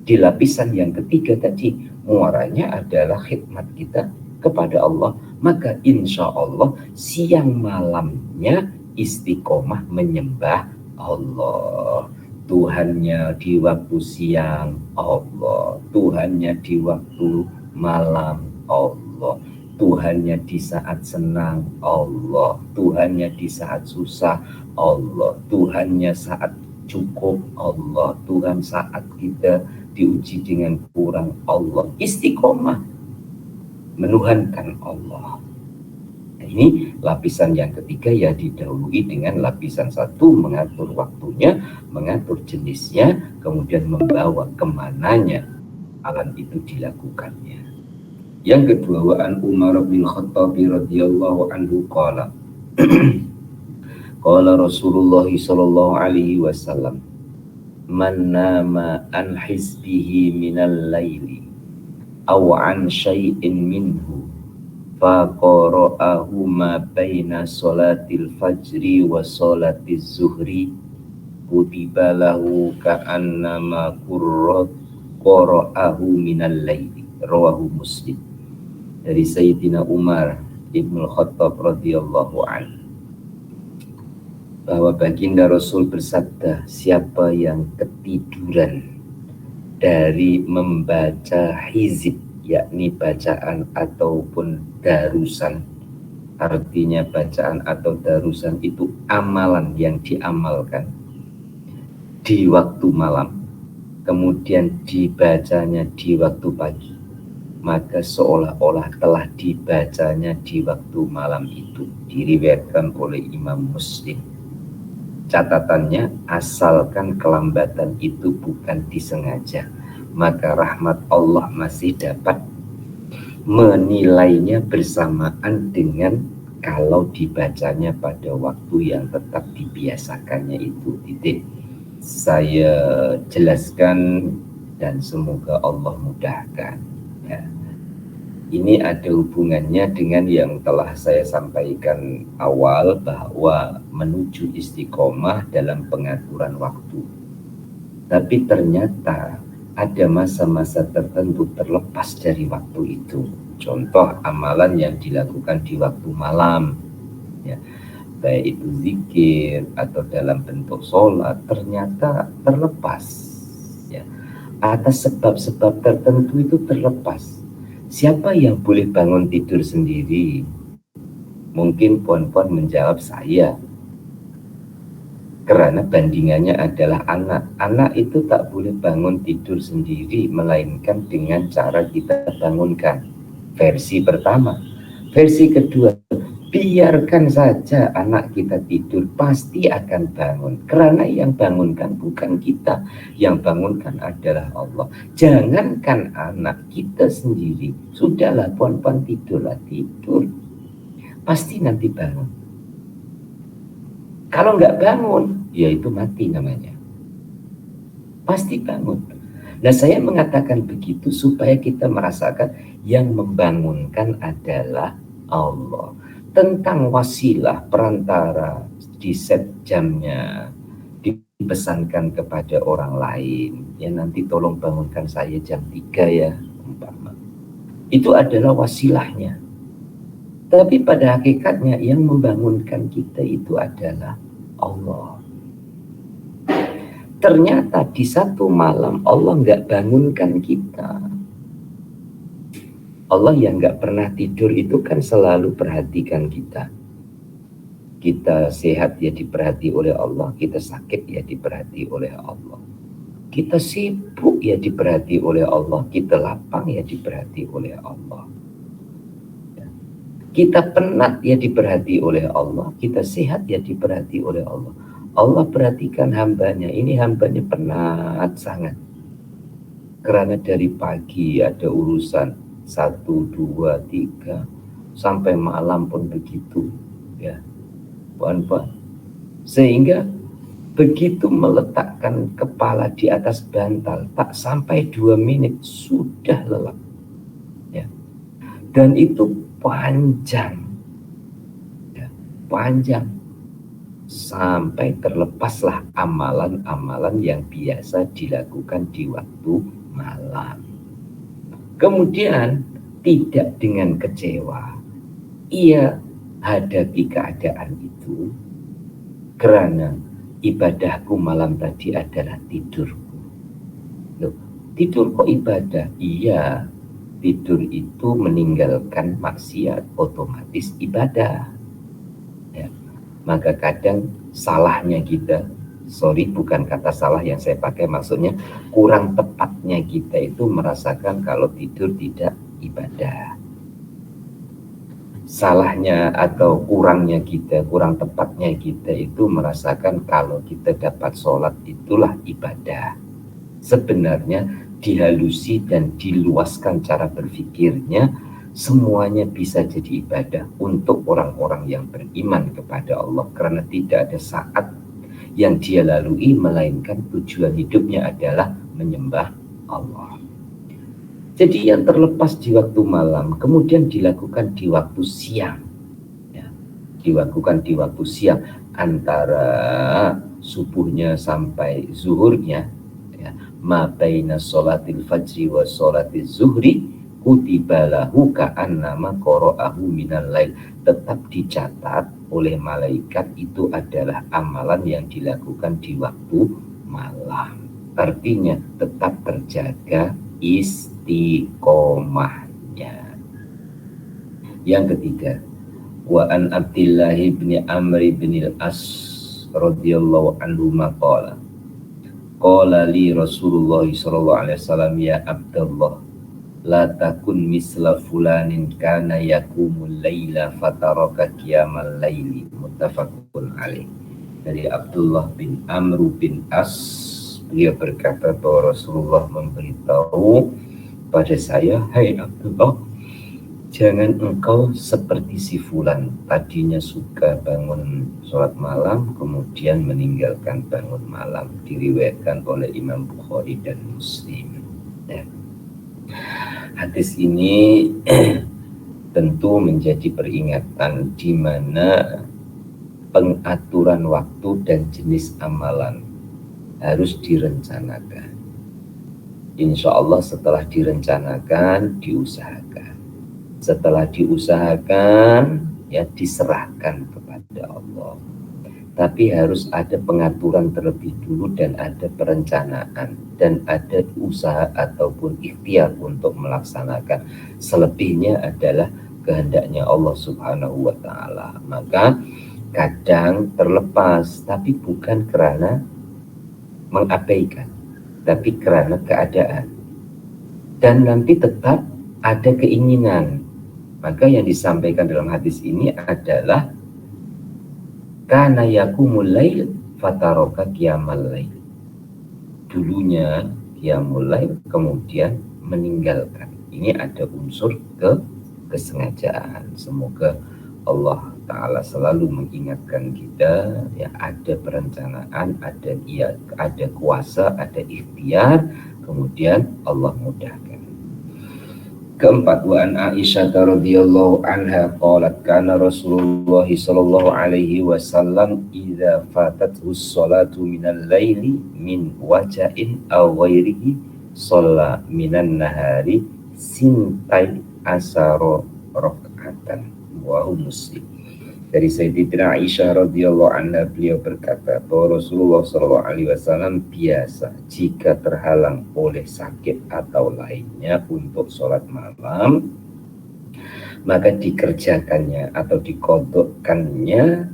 Di lapisan yang ketiga tadi, muaranya adalah khidmat kita kepada Allah. Maka insya Allah siang malamnya istiqomah menyembah Allah. Tuhannya di waktu siang Allah, Tuhannya di waktu malam Allah, Tuhannya di saat senang Allah, Tuhannya di saat susah Allah, Tuhannya saat cukup Allah, Tuhan saat kita diuji dengan kurang Allah. Istiqomah menuhankan Allah. Ini lapisan yang ketiga, ya, didahului dengan lapisan 1, mengatur waktunya, mengatur jenisnya, kemudian membawa kemananya alam itu dilakukannya. Yang kedua, wa an Umar bin Khattab radhiyallahu anhu qala qala Rasulullah sallallahu alaihi wasallam, man nama an hizbihi minal laili aw an syai'in minhu faqara'ahu ma baina sholatil fajri wa sholatiz zuhri kutiba lahu ka'annama qara'ahu minal laili. Rawahu Muslim. Dari Sayyidina Umar Ibnu Khattab radhiyallahu anhu, bahwa baginda Rasul bersabda, siapa yang ketiduran dari membaca hizib, yakni bacaan ataupun darusan. Artinya bacaan atau darusan itu amalan yang diamalkan di waktu malam, kemudian dibacanya di waktu pagi. maka seolah-olah telah dibacanya di waktu malam itu. Diriwayatkan oleh Imam Muslim. Catatannya, asalkan kelambatan itu bukan disengaja, maka rahmat Allah masih dapat menilainya bersamaan dengan kalau dibacanya pada waktu yang tetap dibiasakannya itu. Titik. Saya jelaskan dan semoga Allah mudahkan. Ya. Ini ada hubungannya dengan yang telah saya sampaikan awal, bahwa menuju istiqomah dalam pengaturan waktu. Tapi ternyata ada masa-masa tertentu terlepas dari waktu itu. Contoh amalan yang dilakukan di waktu malam, ya, baik itu zikir atau dalam bentuk sholat, ternyata terlepas, ya, atas sebab-sebab tertentu itu terlepas. Siapa yang boleh bangun tidur sendiri? Mungkin puan-puan menjawab saya, karena bandingannya adalah anak. Anak itu tak boleh bangun tidur sendiri, melainkan dengan cara kita bangunkan. Versi pertama. Versi kedua, biarkan saja anak kita tidur, pasti akan bangun. Karena yang bangunkan bukan kita, yang bangunkan adalah Allah. Jangankan anak kita sendiri, sudahlah puan-puan tidurlah, tidur, pasti nanti bangun. Kalau nggak bangun, ya itu mati namanya. Pasti bangun. Nah, saya mengatakan begitu supaya kita merasakan yang membangunkan adalah Allah. Tentang wasilah, perantara, di set jamnya, dipesankan kepada orang lain, ya nanti tolong bangunkan saya jam 3 ya, umpama. Itu adalah wasilahnya. Tapi pada hakikatnya yang membangunkan kita itu adalah Allah. Ternyata di satu malam Allah nggak bangunkan kita. Allah yang nggak pernah tidur itu kan selalu perhatikan kita. Kita sehat ya diperhati oleh Allah, kita sakit ya diperhati oleh Allah. Kita sibuk ya diperhati oleh Allah, kita lapang ya diperhati oleh Allah. Kita penat ya diperhati oleh Allah, kita sehat ya diperhati oleh Allah. Allah perhatikan hambanya, ini hambanya penat sangat. Karena dari pagi ada urusan 1, 2, 3 sampai malam pun begitu, ya, puan-puan. Sehingga begitu meletakkan kepala di atas bantal, tak sampai 2 menit sudah lelap, ya. Dan itu panjang, ya, panjang. Sampai terlepaslah amalan-amalan yang biasa dilakukan di waktu malam. Kemudian tidak dengan kecewa, ia hadapi keadaan itu, karena ibadahku malam tadi adalah tidurku. Loh, tidur kok ibadah? Iya, tidur itu meninggalkan maksiat, otomatis ibadah. Ya. Maka kadang salahnya kita, sorry bukan kata salah yang saya pakai, maksudnya kurang tepatnya kita itu merasakan kalau tidur tidak ibadah. Salahnya atau kurangnya kita, kurang tepatnya kita itu merasakan kalau kita dapat sholat itulah ibadah. Sebenarnya dihalusi dan diluaskan cara berpikirnya, semuanya bisa jadi ibadah untuk orang-orang yang beriman kepada Allah, karena tidak ada saat yang dia lalui melainkan tujuan hidupnya adalah menyembah Allah. Jadi yang terlepas di waktu malam kemudian dilakukan di waktu siang, ya, dilakukan di waktu siang antara subuhnya sampai zuhurnya, ya, ma baina sholatil fajri wa sholatil zuhri kutibalahu ka'annama qara'ahu minal lail. Tetap dicatat oleh malaikat itu adalah amalan yang dilakukan di waktu malam. Artinya tetap terjaga istiqomahnya. Yang ketiga, wa an Abdillah bin Amr bin al-As radhiyallahu anhu qala li Rasulullah sallallahu alaihi wasallam, ya Abdullah, la takun misla fulanin kana yakumul laila fataraka qiyamal laili, muttafaqun alaih. Dari Abdullah bin Amr bin As, beliau berkata bahwa Rasulullah memberitahu pada saya, hai Abdullah, jangan engkau seperti si fulan, tadinya suka bangun sholat malam kemudian meninggalkan bangun malam. Diriwayatkan oleh Imam Bukhari dan Muslim ya. Hadis ini tentu menjadi peringatan di mana pengaturan waktu dan jenis amalan harus direncanakan. Insya Allah setelah direncanakan, diusahakan. Setelah diusahakan, ya diserahkan kepada Allah. Tapi harus ada pengaturan terlebih dulu dan ada perencanaan dan ada usaha ataupun ikhtiar untuk melaksanakan. Selebihnya adalah kehendaknya Allah Subhanahu wa Ta'ala. Maka kadang terlepas, tapi bukan karena mengabaikan, tapi karena keadaan. Dan nanti tetap ada keinginan. Maka yang disampaikan dalam hadis ini adalah kana yakumul lail fataraka qiyamal lail. Dulunya qiyamul lail, kemudian meninggalkan. Ini ada unsur kesengajaan. Semoga Allah Ta'ala selalu mengingatkan kita, ya, ada perencanaan, ada kuasa, ada ikhtiar, kemudian Allah mudahkan. Keempat, wa an Aisyah radhiyallahu anha qalat kana Rasulullah sallallahu alaihi wasallam idza fatathu sholatu minal laili min waja'in aw ghairihi shalla minan nahari sintai asaro rakaatan. Wa Muslim. Dari Sayyidatina Aisyah radhiyallahu anha, beliau berkata bahwa Rasulullah sallallahu alaihi wasallam biasa jika terhalang oleh sakit atau lainnya untuk sholat malam, maka dikerjakannya atau diqodokkannya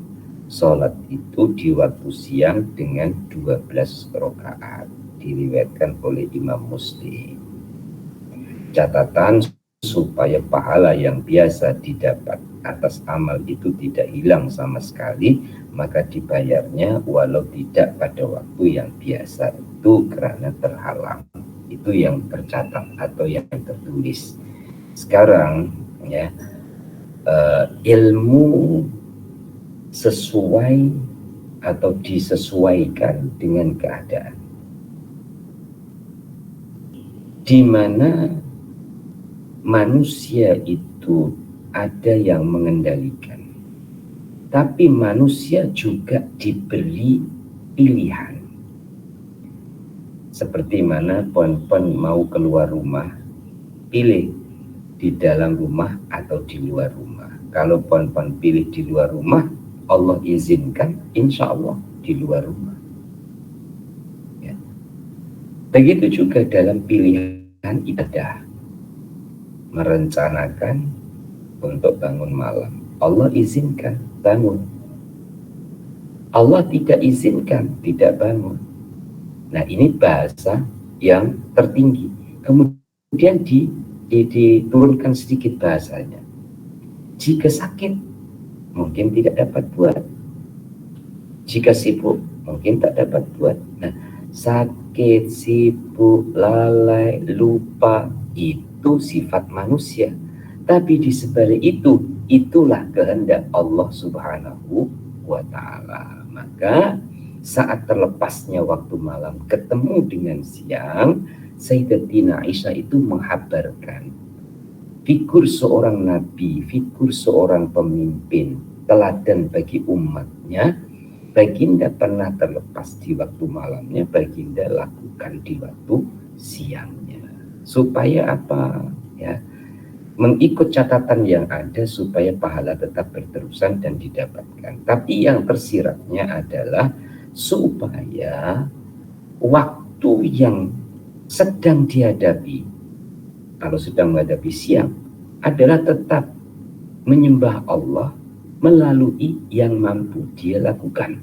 sholat itu di waktu siang dengan 12 rakaat. Diriwayatkan oleh Imam Muslim. Catatan supaya pahala yang biasa didapat atas amal itu tidak hilang sama sekali, maka dibayarnya walau tidak pada waktu yang biasa itu karena terhalang. Itu yang tercatat atau yang tertulis. Sekarang ya, ilmu sesuai atau disesuaikan dengan keadaan, di mana manusia itu ada yang mengendalikan, tapi manusia juga diberi pilihan. Seperti mana pon-pon mau keluar rumah, pilih di dalam rumah atau di luar rumah. Kalau pon-pon pilih di luar rumah, Allah izinkan, insya Allah di luar rumah. Ya. Begitu juga dalam pilihan ibadah. Merencanakan untuk bangun malam, Allah izinkan bangun. Allah tidak izinkan tidak bangun. Nah, ini bahasa yang tertinggi. Kemudian diturunkan sedikit bahasanya. Jika sakit, mungkin tidak dapat buat. Jika sibuk, mungkin tak dapat buat. Nah, sakit, sibuk, lalai, lupa, itu sifat manusia. Tapi di sebalik itu, itulah kehendak Allah Subhanahu wa Ta'ala. Maka saat terlepasnya waktu malam ketemu dengan siang, Sayyidatina Aisyah itu menghabarkan figur seorang nabi, figur seorang pemimpin, teladan bagi umatnya. Baginda pernah terlepas di waktu malamnya, baginda lakukan di waktu siangnya. Supaya apa? Ya, mengikut catatan yang ada supaya pahala tetap berterusan dan didapatkan. Tapi yang tersiratnya adalah supaya waktu yang sedang dihadapi, kalau sedang menghadapi siang, adalah tetap menyembah Allah melalui yang mampu dia lakukan.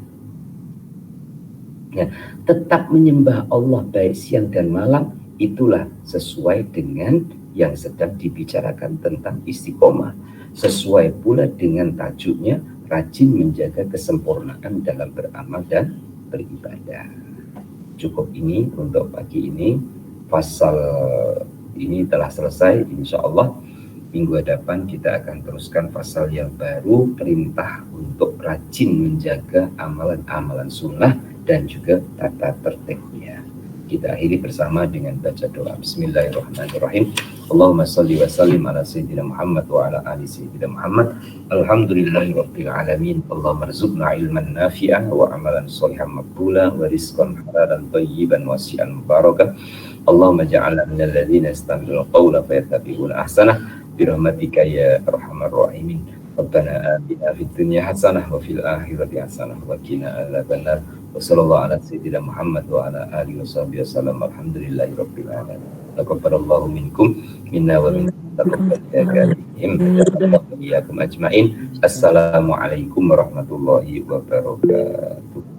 Ya, tetap menyembah Allah baik siang dan malam, itulah sesuai dengan yang sedang dibicarakan tentang istiqomah. Sesuai pula dengan tajuknya, rajin menjaga kesempurnaan dalam beramal dan beribadah. Cukup ini untuk pagi ini. Fasal ini telah selesai, insya Allah. Minggu depan kita akan teruskan pasal yang baru, perintah untuk rajin menjaga amalan-amalan sunnah dan juga tata tertibnya. Kita akhiri bersama dengan baca doa. Bismillahirrahmanirrahim. Allahumma salli wa sallim ala Sayyidina Muhammad wa ala ali Sayyidina Muhammad. Alhamdulillahirabbil alamin. Allahumma rzuqna ilman nafi'an wa amalan sholihan maqbula wa rizqan halalan thayyiban wasi'an mubarakah. Allahumma ja'alna minal ladzina yastami'una al-qawla fayattabi'una ahsanah birahmatika ya arhamar rahimin. Rabbana atina fid dunya hasanah wa fil akhirati hasanah wa qina adzabannar. Wa sallallahu ala sayyidina Muhammad wa ala alihi washabbihi wasallam. Alhamdulillahirabbil alamin. Taqabbalallahu minkum minna wa minkum taqabbal ya karim. Iyyakum ajmain. Assalamualaikum warahmatullahi wabarakatuh.